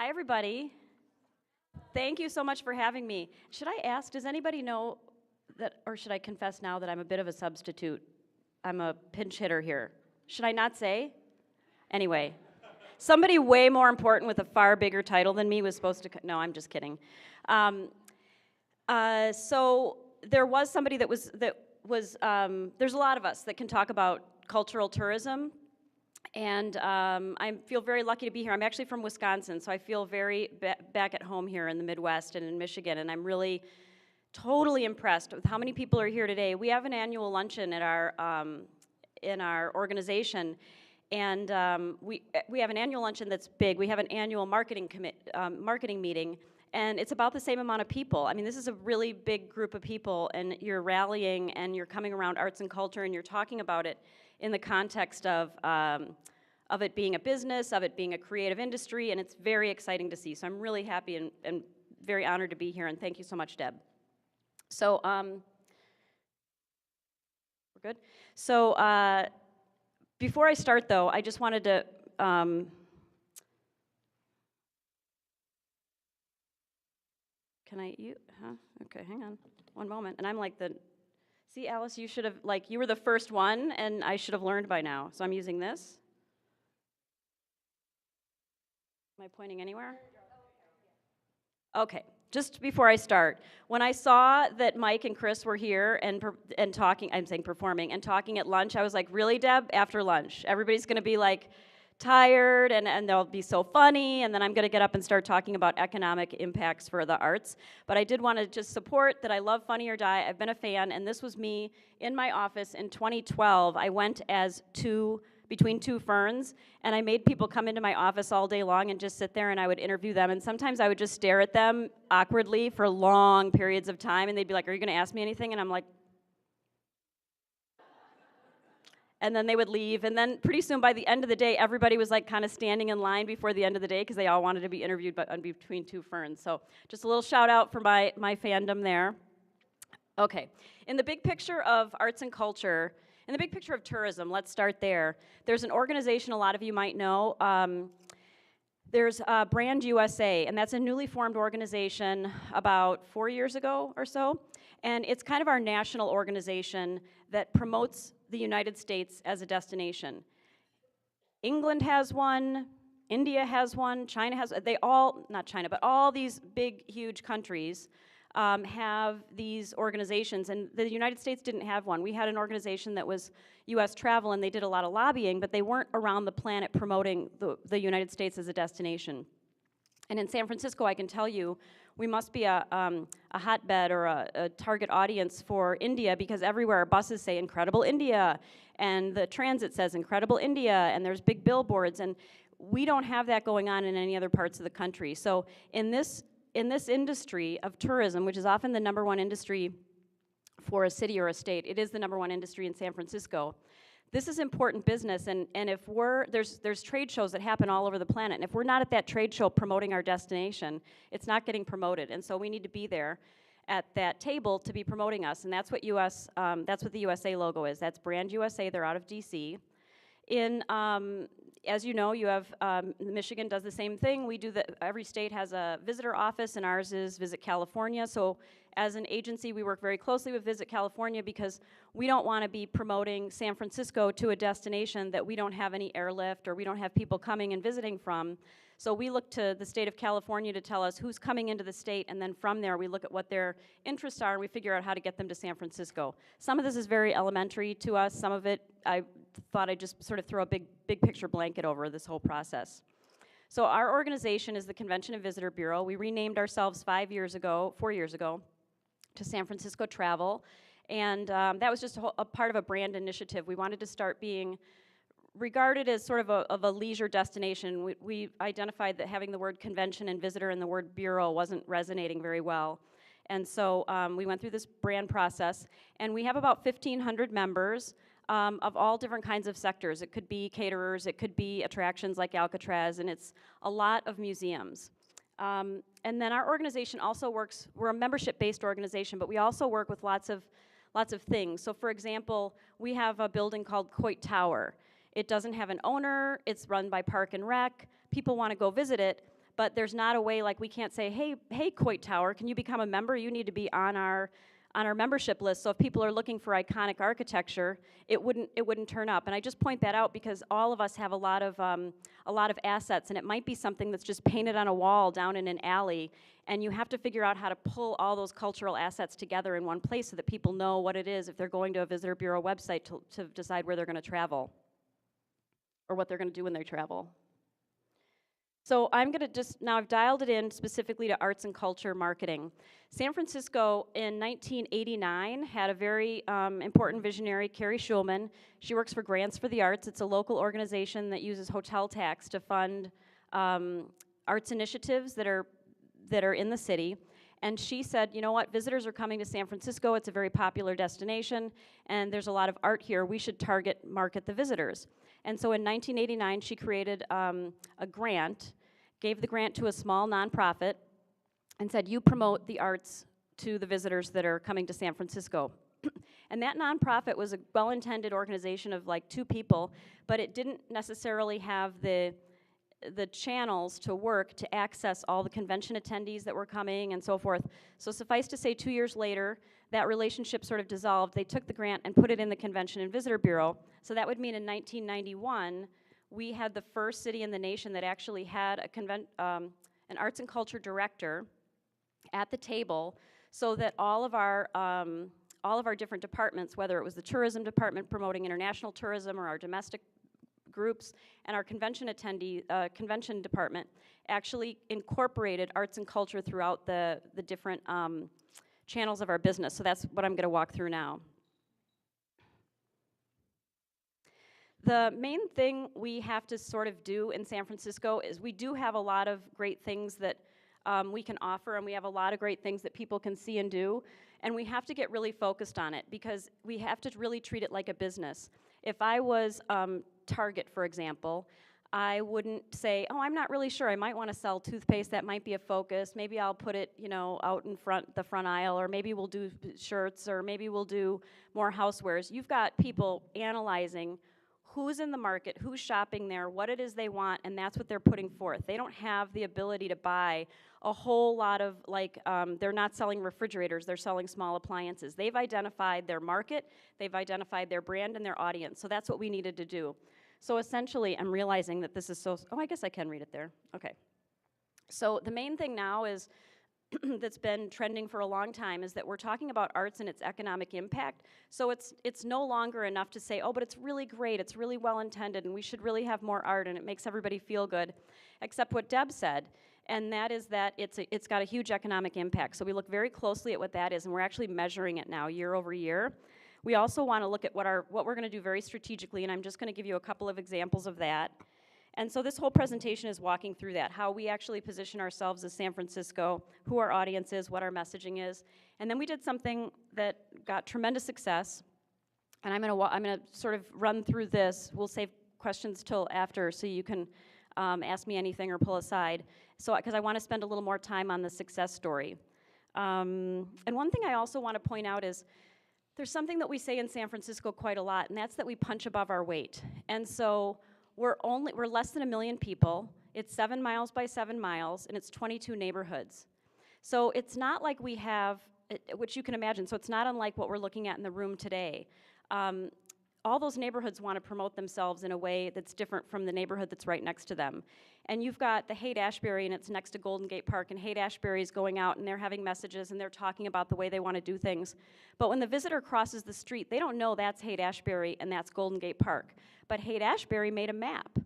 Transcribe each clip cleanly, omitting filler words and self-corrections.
Hi, everybody. Thank you so much for having me. Should I ask, does anybody know that, or should I confess now that I'm a bit of a substitute? I'm a pinch hitter here. Should I not say? Anyway, somebody way more important with a far bigger title than me was supposed to, no, I'm just kidding. So there was somebody that was, there's a lot of us that can talk about cultural tourism. And I feel very lucky to be here. I'm actually from Wisconsin, so I feel very back at home here in the Midwest and in Michigan, and I'm really totally impressed with how many people are here today. We have an annual luncheon at in our organization, and we have an annual luncheon that's big. We have an annual marketing meeting, and it's about the same amount of people. I mean, this is a really big group of people, and you're rallying, and you're coming around arts and culture, and you're talking about it in the context of it being a business, of it being a creative industry, and it's very exciting to see. So I'm really happy and very honored to be here, and thank you so much, Deb. So, we're good? So, before I start, though, I just wanted to, can okay, hang on, one moment, and I'm like see, Alice, you should have, you were the first one, and I should have learned by now. So I'm using this. Am I pointing anywhere? Okay, just before I start, when I saw that Mike and Chris were here and talking, I'm saying performing, and talking at lunch, I was like, really, Deb? After lunch? Everybody's gonna be like tired, and they'll be so funny, and then I'm gonna get up and start talking about economic impacts for the arts. But I did wanna just support that I love Funny or Die. I've been a fan, and this was me in my office in 2012. I went as between two ferns, and I made people come into my office all day long and just sit there, and I would interview them, and sometimes I would just stare at them awkwardly for long periods of time, and they'd be like, are you gonna ask me anything? And I'm like, and then they would leave, and then pretty soon by the end of the day, everybody was like kind of standing in line before the end of the day because they all wanted to be interviewed between two ferns. So just a little shout out for my fandom there. Okay, in the big picture of arts and culture, in the big picture of tourism, let's start there. There's an organization a lot of you might know. There's Brand USA, and that's a newly formed organization about 4 years ago or so. And it's kind of our national organization that promotes the United States as a destination. England has one, India has one, China has, not China, but all these big, huge countries have these organizations, and the United States didn't have one. We had an organization that was US Travel, and they did a lot of lobbying, but they weren't around the planet promoting the United States as a destination. And in San Francisco, I can tell you, we must be a hotbed or a target audience for India, because everywhere our buses say Incredible India, and the transit says Incredible India, and there's big billboards, and we don't have that going on in any other parts of the country. So in this industry of tourism, which is often the #1 industry for a city or a state, it is the #1 industry in San Francisco. This is important business, and if there's trade shows that happen all over the planet, and if we're not at that trade show promoting our destination, it's not getting promoted, and so we need to be there at that table to be promoting us, and that's what the USA logo is. That's Brand USA. They're out of DC. As you know, you have Michigan does the same thing. Every state has a visitor office, and ours is Visit California. So as an agency, we work very closely with Visit California because we don't want to be promoting San Francisco to a destination that we don't have any airlift or we don't have people coming and visiting from. So we look to the state of California to tell us who's coming into the state, and then from there we look at what their interests are and we figure out how to get them to San Francisco. Some of this is very elementary to us. Some of it I thought I'd just sort of throw a big picture blanket over this whole process. So our organization is the Convention and Visitor Bureau. We renamed ourselves 4 years ago, to San Francisco Travel, and that was just a part of a brand initiative. We wanted to start being regarded as sort of a leisure destination. We identified that having the word convention and visitor and the word bureau wasn't resonating very well. And so we went through this brand process, and we have about 1,500 members of all different kinds of sectors. It could be caterers, it could be attractions like Alcatraz, and it's a lot of museums. And then our organization also works, we're a membership-based organization, but we also work with lots of things. So for example, we have a building called Coit Tower. It doesn't have an owner, it's run by Park and Rec, people want to go visit it, but there's not a way, like we can't say, hey, Coit Tower, can you become a member? You need to be on our membership list. So if people are looking for iconic architecture, it wouldn't turn up. And I just point that out because all of us have a lot of assets, and it might be something that's just painted on a wall down in an alley, and you have to figure out how to pull all those cultural assets together in one place so that people know what it is if they're going to a visitor bureau website to decide where they're going to travel or what they're going to do when they travel. So I'm going to now I've dialed it in specifically to arts and culture marketing. San Francisco in 1989 had a very important visionary, Carrie Schulman. She works for Grants for the Arts. It's a local organization that uses hotel tax to fund arts initiatives that are in the city. And she said, you know what, visitors are coming to San Francisco. It's a very popular destination, and there's a lot of art here. We should market the visitors. And so in 1989, she created a grant, gave the grant to a small nonprofit, and said, you promote the arts to the visitors that are coming to San Francisco. And that nonprofit was a well-intended organization of like 2 people, but it didn't necessarily have the channels to work to access all the convention attendees that were coming and so forth. So suffice to say, 2 years later, that relationship sort of dissolved. They took the grant and put it in the Convention and Visitor Bureau. So that would mean in 1991, we had the first city in the nation that actually had an arts and culture director at the table, so that all of our different departments, whether it was the tourism department promoting international tourism or our domestic groups and our convention convention department, actually incorporated arts and culture throughout the different channels of our business. So that's what I'm going to walk through now. The main thing we have to sort of do in San Francisco is we do have a lot of great things that we can offer, and we have a lot of great things that people can see and do, and we have to get really focused on it because we have to really treat it like a business. If I was Target, for example, I wouldn't say, oh, I'm not really sure, I might want to sell toothpaste, that might be a focus, maybe I'll put it, you know, out in the front aisle, or maybe we'll do shirts, or maybe we'll do more housewares. You've got people analyzing who's in the market, who's shopping there, what it is they want, and that's what they're putting forth. They don't have the ability to buy a whole lot of, like, they're not selling refrigerators, they're selling small appliances. They've identified their market, they've identified their brand and their audience, so that's what we needed to do. So essentially, I'm realizing that this is so, oh, I guess I can read it there, okay. So the main thing now is, that's been trending for a long time, is that we're talking about arts and its economic impact. So it's no longer enough to say, oh, but it's really great, it's really well intended, and we should really have more art, and it makes everybody feel good, except what Deb said, and that is that it's got a huge economic impact. So we look very closely at what that is, and we're actually measuring it now year over year. We also want to look at what we're going to do very strategically, and I'm just going to give you a couple of examples of that. And so this whole presentation is walking through that, how we actually position ourselves as San Francisco, who our audience is, what our messaging is. And then we did something that got tremendous success, and I'm gonna sort of run through this. We'll save questions till after, so you can ask me anything or pull aside. So, because I want to spend a little more time on the success story. And one thing I also want to point out is, there's something that we say in San Francisco quite a lot, and that's that we punch above our weight. And so, we're less than 1 million people, it's 7 miles by 7 miles, and it's 22 neighborhoods. So it's not like we have, which you can imagine, so it's not unlike what we're looking at in the room today. All those neighborhoods want to promote themselves in a way that's different from the neighborhood that's right next to them. And you've got the Haight-Ashbury, and it's next to Golden Gate Park, and Haight-Ashbury is going out, and they're having messages, and they're talking about the way they want to do things. But when the visitor crosses the street, they don't know that's Haight-Ashbury and that's Golden Gate Park. But Haight-Ashbury made a map,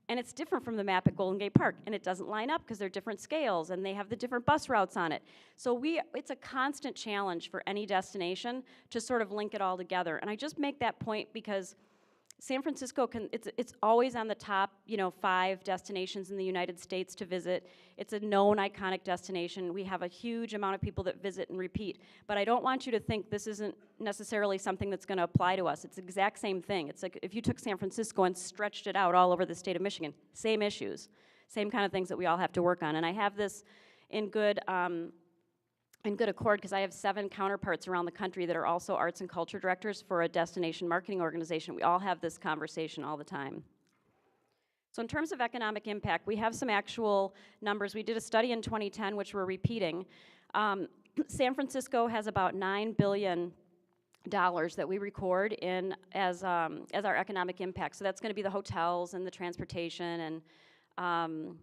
and it's different from the map at Golden Gate Park, and it doesn't line up because they're different scales, and they have the different bus routes on it. So it's a constant challenge for any destination to sort of link it all together. And I just make that point because San Francisco it's always on the top, 5 destinations in the United States to visit. It's a known iconic destination. We have a huge amount of people that visit and repeat. But I don't want you to think this isn't necessarily something that's going to apply to us. It's the exact same thing. It's like if you took San Francisco and stretched it out all over the state of Michigan, same issues, same kind of things that we all have to work on. And I have this in good accord because I have 7 counterparts around the country that are also arts and culture directors for a destination marketing organization. We all have this conversation all the time. So in terms of economic impact, we have some actual numbers. We did a study in 2010, which we're repeating. San Francisco has about $9 billion that we record in as our economic impact. So that's going to be the hotels and the transportation and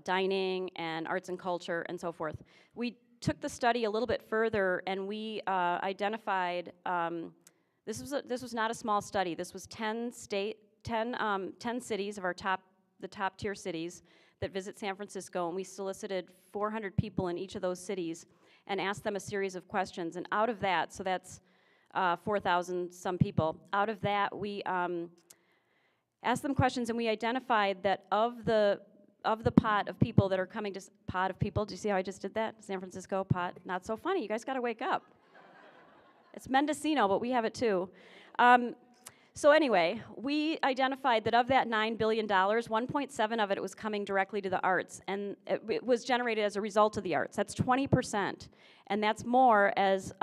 dining and arts and culture and so forth. We took the study a little bit further and we identified, this was not a small study. This was 10 cities of the top tier cities that visit San Francisco, and we solicited 400 people in each of those cities and asked them a series of questions. And out of that, so that's 4,000 some people, out of that we asked them questions and we identified that of the pot of people that are coming to, pot of people, do you see how I just did that? San Francisco, pot, not so funny, you guys gotta wake up. It's Mendocino, but we have it too. So anyway, we identified that of that $9 billion, 1.7 of it was coming directly to the arts, and it was generated as a result of the arts. That's 20%, and that's more, as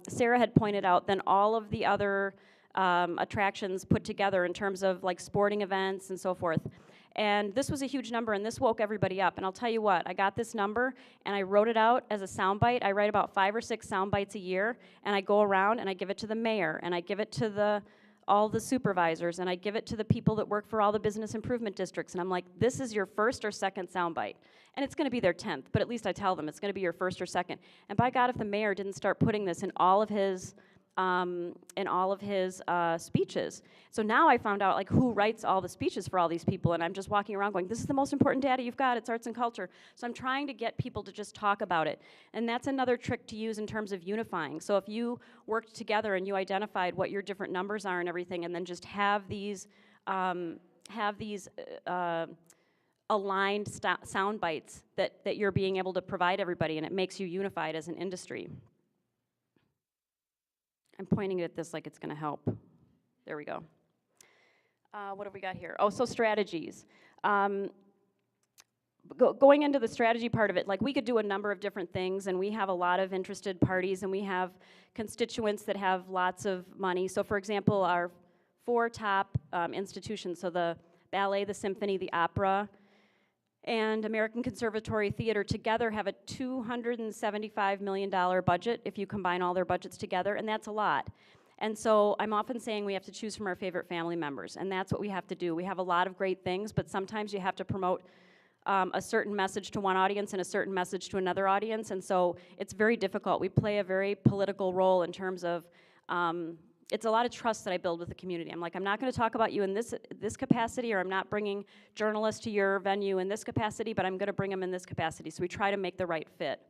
Sarah had pointed out, than all of the other attractions put together in terms of like sporting events and so forth. And this was a huge number, and this woke everybody up. And I'll tell you what, I got this number, and I wrote it out as a soundbite. I write about 5 or 6 sound bites a year, and I go around and I give it to the mayor, and I give it to all the supervisors, and I give it to the people that work for all the business improvement districts, and I'm like, this is your first or second soundbite. And it's gonna be their 10th, but at least I tell them it's gonna be your first or second. And by God, if the mayor didn't start putting this in all of his speeches. So now I found out like who writes all the speeches for all these people, and I'm just walking around going, this is the most important data you've got, it's arts and culture. So I'm trying to get people to just talk about it. And that's another trick to use in terms of unifying. So if you worked together and you identified what your different numbers are and everything, and then just have these aligned sound bites that you're being able to provide everybody, and it makes you unified as an industry. I'm pointing at this like it's going to help. There we go. What have we got here? Oh, so strategies. Going into the strategy part of it, like we could do a number of different things, and we have a lot of interested parties, and we have constituents that have lots of money. So for example, our 4 top institutions, so the ballet, the symphony, the opera, and American Conservatory Theater together have a $275 million budget if you combine all their budgets together, and that's a lot. And so I'm often saying we have to choose from our favorite family members, and that's what we have to do. We have a lot of great things, but sometimes you have to promote a certain message to one audience and a certain message to another audience, and so it's very difficult. We play a very political role in terms of it's a lot of trust that I build with the community. I'm like, I'm not going to talk about you in this capacity, or I'm not bringing journalists to your venue in this capacity, but I'm going to bring them in this capacity. So we try to make the right fit.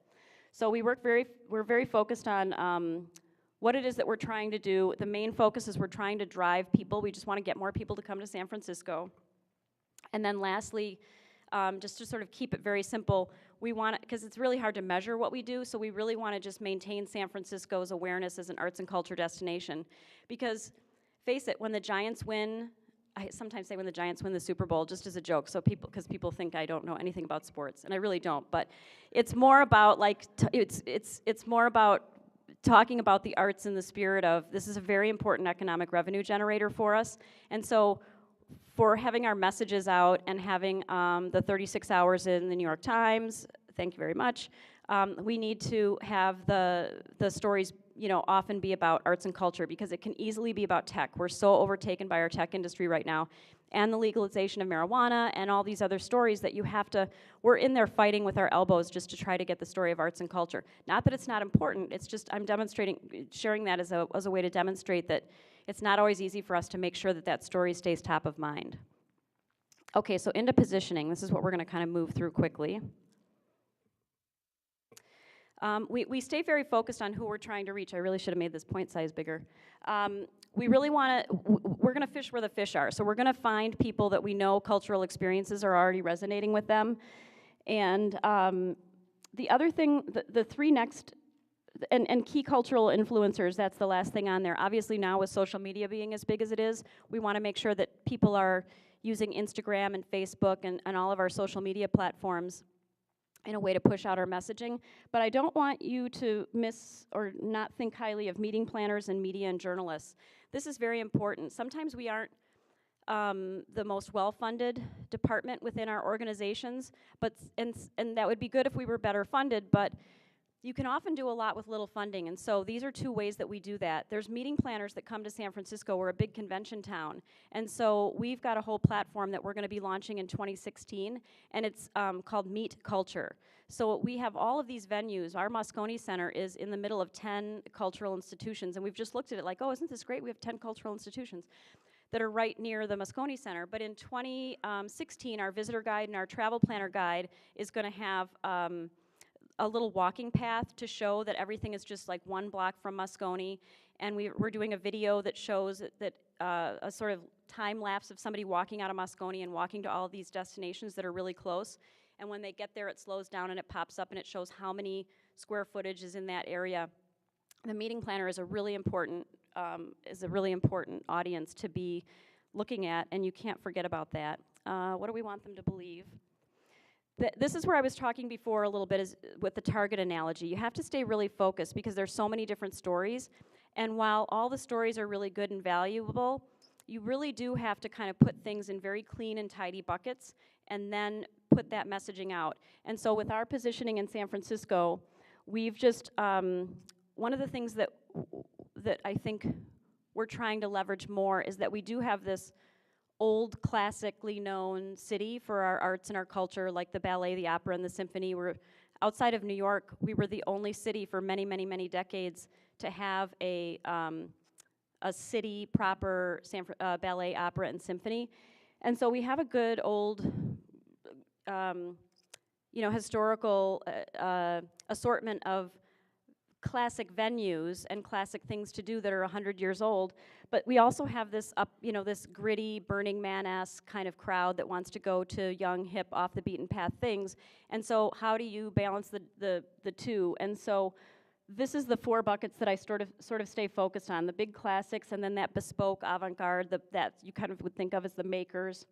So we're very focused on what it is that we're trying to do. The main focus is we're trying to drive people. We just want to get more people to come to San Francisco. And then lastly, just to sort of keep it very simple, we want to, because it's really hard to measure what we do, so we really want to just maintain San Francisco's awareness as an arts and culture destination. Because, face it, when the Giants win, I sometimes say when the Giants win the Super Bowl, just as a joke, so because people think I don't know anything about sports, and I really don't, but it's more about like, it's more about talking about the arts in the spirit of, this is a very important economic revenue generator for us, and so for having our messages out and having the 36 hours in the New York Times, thank you very much, we need to have the stories, you know, often be about arts and culture, because it can easily be about tech. We're so overtaken by our tech industry right now, and the legalization of marijuana and all these other stories that you have to, we're in there fighting with our elbows just to try to get the story of arts and culture. Not that it's not important, it's just I'm sharing that as a way to demonstrate that it's not always easy for us to make sure that that story stays top of mind. Okay, so into positioning, this is what we're going to kind of move through quickly. We stay very focused on who we're trying to reach. I really should have made this point size bigger. We really want to, we're going to fish where the fish are. So we're going to find people that we know cultural experiences are already resonating with them. And the other thing, the 3 next, and key cultural influencers, that's the last thing on there. Obviously now with social media being as big as it is, we want to make sure that people are using Instagram and Facebook and all of our social media platforms in a way to push out our messaging. But I don't want you to miss or not think highly of meeting planners and media and journalists. This is very important. Sometimes we aren't the most well-funded department within our organizations, and that would be good if we were better funded, but you can often do a lot with little funding, and so these are two ways that we do that. There's meeting planners that come to San Francisco. We're a big convention town, and so we've got a whole platform that we're going to be launching in 2016, and it's called Meet Culture. So we have all of these venues. Our Moscone Center is in the middle of 10 cultural institutions, and we've just looked at it like, oh, isn't this great? We have 10 cultural institutions that are right near the Moscone Center. But in 2016, our visitor guide and our travel planner guide is going to have a little walking path to show that everything is just like one block from Moscone, and we're doing a video that shows that a sort of time lapse of somebody walking out of Moscone and walking to all of these destinations that are really close, and when they get there it slows down and it pops up and it shows how many square footage is in that area. The meeting planner is a really important audience to be looking at, and you can't forget about that. What do we want them to believe? This is where I was talking before a little bit is with the target analogy. You have to stay really focused because there's so many different stories, and while all the stories are really good and valuable, you really do have to kind of put things in very clean and tidy buckets and then put that messaging out. And so with our positioning in San Francisco, we've just, one of the things that I think we're trying to leverage more is that we do have this old, classically known city for our arts and our culture, like the ballet, the opera, and the symphony. We're outside of New York. We were the only city for many, many, many decades to have a city proper ballet, opera, and symphony, and so we have a good old, historical assortment of classic venues and classic things to do that are 100 years old, but we also have this this gritty Burning Man-esque kind of crowd that wants to go to young, hip, off the beaten path things. And so how do you balance the two? And so this is the 4 buckets that I sort of stay focused on: the big classics, and then that bespoke avant-garde that you kind of would think of as the makers,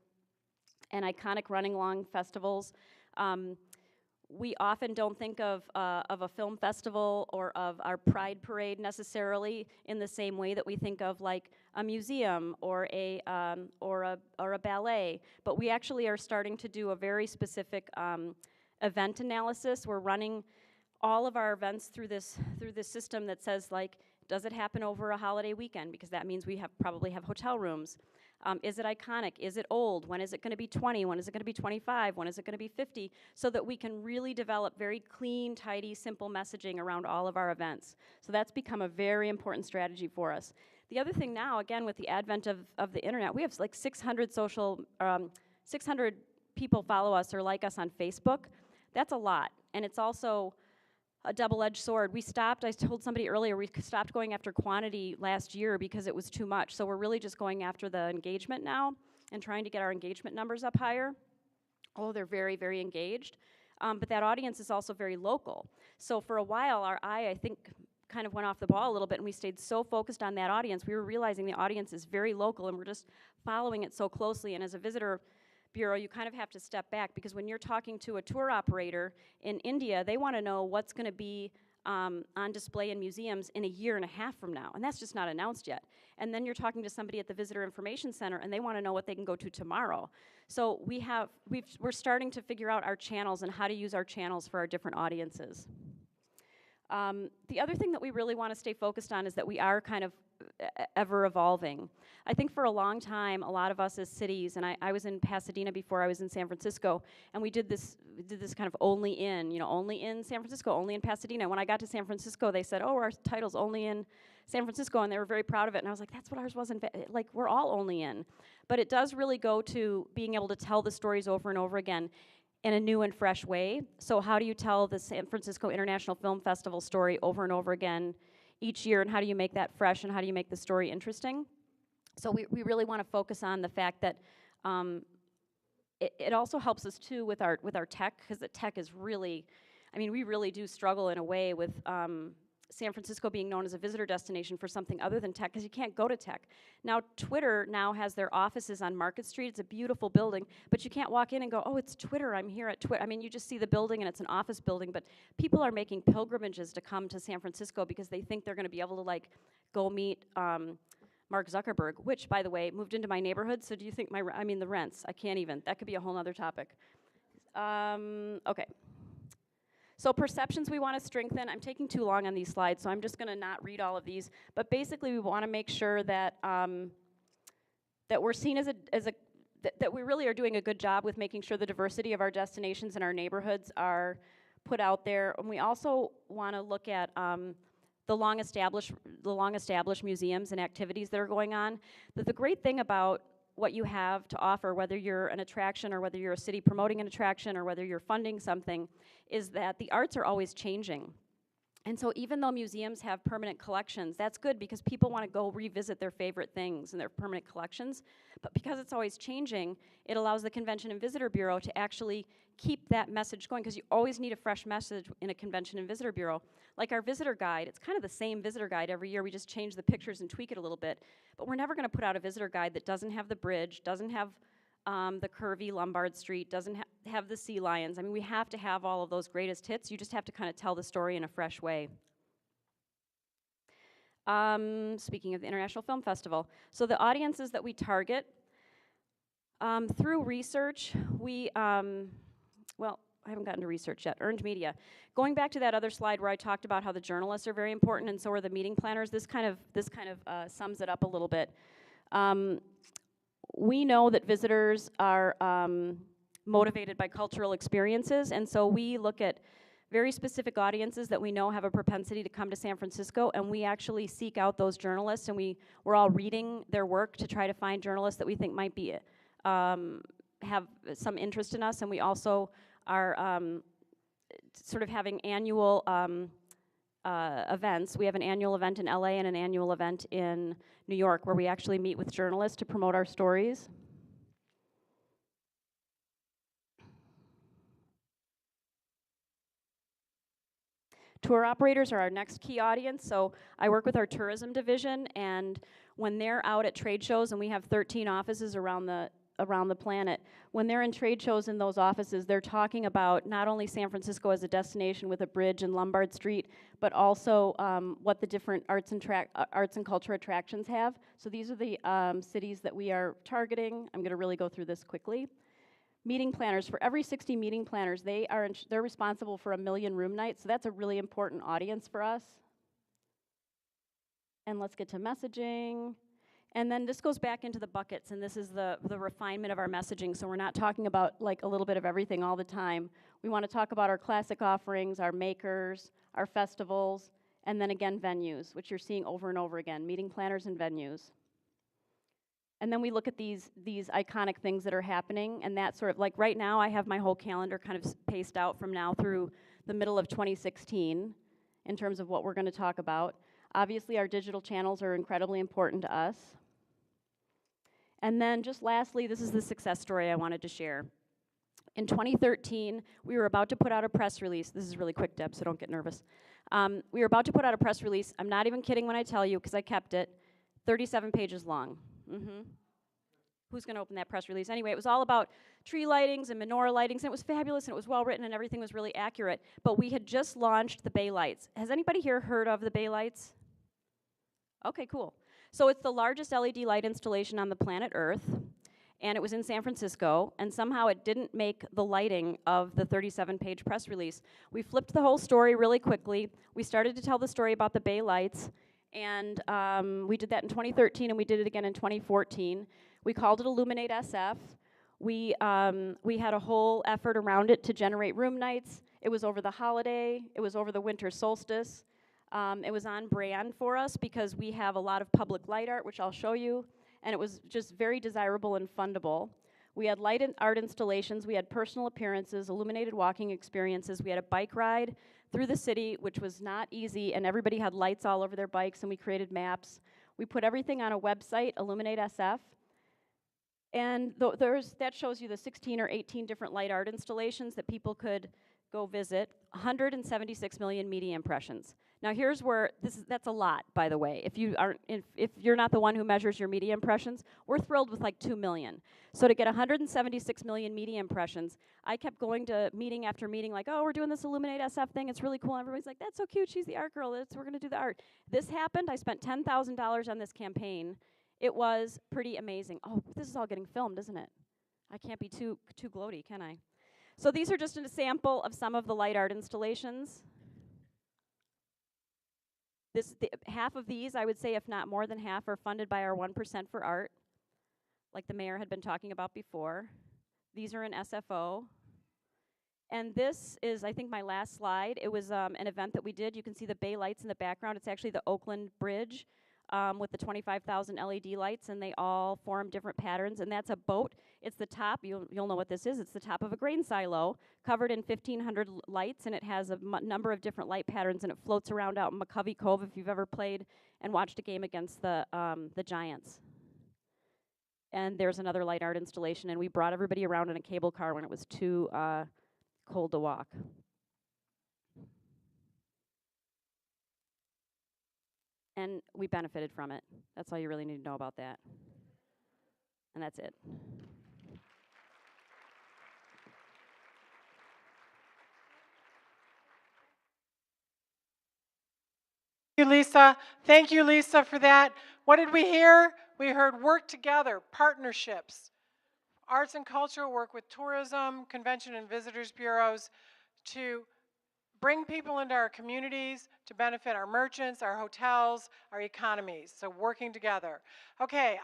and iconic running along festivals. We often don't think of a film festival or of our Pride Parade necessarily in the same way that we think of like a museum or a ballet, but we actually are starting to do a very specific event analysis. We're running all of our events through this system that says, like, does it happen over a holiday weekend? Because that means we probably have hotel rooms. Is it iconic? Is it old? When is it going to be 20? When is it going to be 25? When is it going to be 50? So that we can really develop very clean, tidy, simple messaging around all of our events. So that's become a very important strategy for us. The other thing now, again, with the advent of the internet, we have like 600 people follow us or like us on Facebook. That's a lot, and it's also a double-edged sword. I told somebody earlier, we stopped going after quantity last year because it was too much. So we're really just going after the engagement now and trying to get our engagement numbers up higher. Oh, they're very, very engaged. But that audience is also very local. So for a while, our eye, I think, kind of went off the ball a little bit, and we stayed so focused on that audience. We were realizing the audience is very local, and we're just following it so closely. And as a visitor bureau, you kind of have to step back, because when you're talking to a tour operator in India, they want to know what's going to be on display in museums in a year and a half from now, and that's just not announced yet. And then you're talking to somebody at the Visitor Information Center, and they want to know what they can go to tomorrow. So we're starting to figure out our channels and how to use our channels for our different audiences. The other thing that we really want to stay focused on is that we are kind of ever evolving. I think for a long time, a lot of us as cities, and I was in Pasadena before I was in San Francisco, and we did this kind of only in San Francisco, only in Pasadena. When I got to San Francisco, they said, oh, our title's only in San Francisco, and they were very proud of it, and I was like, that's what ours was like, we're all only in. But it does really go to being able to tell the stories over and over again in a new and fresh way. So how do you tell the San Francisco International Film Festival story over and over again each year, and how do you make that fresh, and how do you make the story interesting? So we really want to focus on the fact that it also helps us too with our tech, because the tech is really, I mean, we really do struggle in a way with San Francisco being known as a visitor destination for something other than tech, because you can't go to tech. Now Twitter now has their offices on Market Street. It's a beautiful building, but you can't walk in and go, oh, it's Twitter, I'm here at Twitter. I mean, you just see the building and it's an office building, but people are making pilgrimages to come to San Francisco because they think they're going to be able to like go meet Mark Zuckerberg, which, by the way, moved into my neighborhood. So do you think the rents? I can't even. That could be a whole other topic. Okay. So perceptions we want to strengthen. I'm taking too long on these slides, so I'm just going to not read all of these. But basically, we want to make sure that that we're seen that we really are doing a good job with making sure the diversity of our destinations and our neighborhoods are put out there. And we also want to look at the long established museums and activities that are going on. The great thing about what you have to offer, whether you're an attraction or whether you're a city promoting an attraction or whether you're funding something, is that the arts are always changing. And so even though museums have permanent collections, that's good because people want to go revisit their favorite things in their permanent collections. But because it's always changing, it allows the Convention and Visitor Bureau to actually keep that message going, because you always need a fresh message in a Convention and Visitor Bureau. Like our visitor guide, it's kind of the same visitor guide every year. We just change the pictures and tweak it a little bit. But we're never going to put out a visitor guide that doesn't have the bridge, doesn't have the curvy Lombard Street, doesn't have the sea lions. I mean, we have to have all of those greatest hits. You just have to kind of tell the story in a fresh way. Speaking of the International Film Festival, so the audiences that we target, through research, we, well, I haven't gotten to research yet, earned media. Going back to that other slide where I talked about how the journalists are very important and so are the meeting planners, this kind of sums it up a little bit. We know that visitors are motivated by cultural experiences, and so we look at very specific audiences that we know have a propensity to come to San Francisco, and we actually seek out those journalists, and we're all reading their work to try to find journalists that we think might be have some interest in us, and we also are sort of having annual events. We have an annual event in LA and an annual event in New York where we actually meet with journalists to promote our stories. Tour operators are our next key audience. So I work with our tourism division, and when they're out at trade shows, and we have 13 offices around the planet, when they're in trade shows in those offices, they're talking about not only San Francisco as a destination with a bridge and Lombard Street, but also what the different arts and culture attractions have. So these are the cities that we are targeting. I'm going to really go through this quickly. Meeting planners, for every 60 meeting planners, they're responsible for 1 million room nights, so that's a really important audience for us. And let's get to messaging. And then this goes back into the buckets, and this is the refinement of our messaging, so we're not talking about like a little bit of everything all the time. We want to talk about our classic offerings, our makers, our festivals, and then again venues, which you're seeing over and over again, meeting planners and venues. And then we look at these iconic things that are happening, and that sort of, like right now I have my whole calendar kind of paced out from now through the middle of 2016 in terms of what we're going to talk about. Obviously our digital channels are incredibly important to us. And then just lastly, this is the success story I wanted to share. In 2013, we were about to put out a press release. This is really quick, Deb, so don't get nervous. We were about to put out a press release. I'm not even kidding when I tell you, because I kept it, 37 pages long. Who's going to open that press release? Anyway, it was all about tree lightings and menorah lightings, and it was fabulous, and it was well written, and everything was really accurate. But we had just launched the Bay Lights. Has anybody here heard of the Bay Lights? Okay, cool. So it's the largest LED light installation on the planet Earth, and it was in San Francisco, and somehow it didn't make the lighting of the 37-page press release. We flipped the whole story really quickly. We started to tell the story about the Bay Lights, and we did that in 2013, and we did it again in 2014. We called it Illuminate SF. We had a whole effort around it to generate room nights. It was over the holiday. It was over the winter solstice. It was on brand for us because we have a lot of public light art, which I'll show you, and it was just very desirable and fundable. We had light and art installations. We had personal appearances, illuminated walking experiences. We had a bike ride through the city, which was not easy, and everybody had lights all over their bikes, and we created maps. We put everything on a website, Illuminate SF, and that shows you the 16 or 18 different light art installations that people could go visit. 176 million media impressions. Now here's where that's a lot, by the way. If you're not the one who measures your media impressions, we're thrilled with like 2 million. So to get 176 million media impressions, I kept going to meeting after meeting, like, oh, we're doing this Illuminate SF thing. It's really cool. And everybody's like, that's so cute. She's the art girl. We're going to do the art. This happened. I spent $10,000 on this campaign, It was pretty amazing. Oh, this is all getting filmed, isn't it? I can't be too gloaty, can I? So these are just a sample of some of the light art installations. Half of these, I would say, if not more than half, are funded by our 1% for art, like the mayor had been talking about before. These are in SFO. And this is, I think, my last slide. It was an event that we did. You can see the bay lights in the background. It's actually the Oakland Bridge with the 25,000 LED lights, and they all form different patterns. And that's a boat. It's the top. You'll know what this is. It's the top of a grain silo covered in 1,500 lights, and it has a number of different light patterns, and it floats around out in McCovey Cove if you've ever played and watched a game against the Giants. And there's another light art installation, and we brought everybody around in a cable car when it was too cold to walk. And we benefited from it. That's all you really need to know about that. And that's it. Thank you, Lisa. Thank you, Lisa, for that. What did we hear? We heard work together, partnerships. Arts and culture work with tourism, convention and visitors bureaus to bring people into our communities to benefit our merchants, our hotels, our economies. So working together. Okay.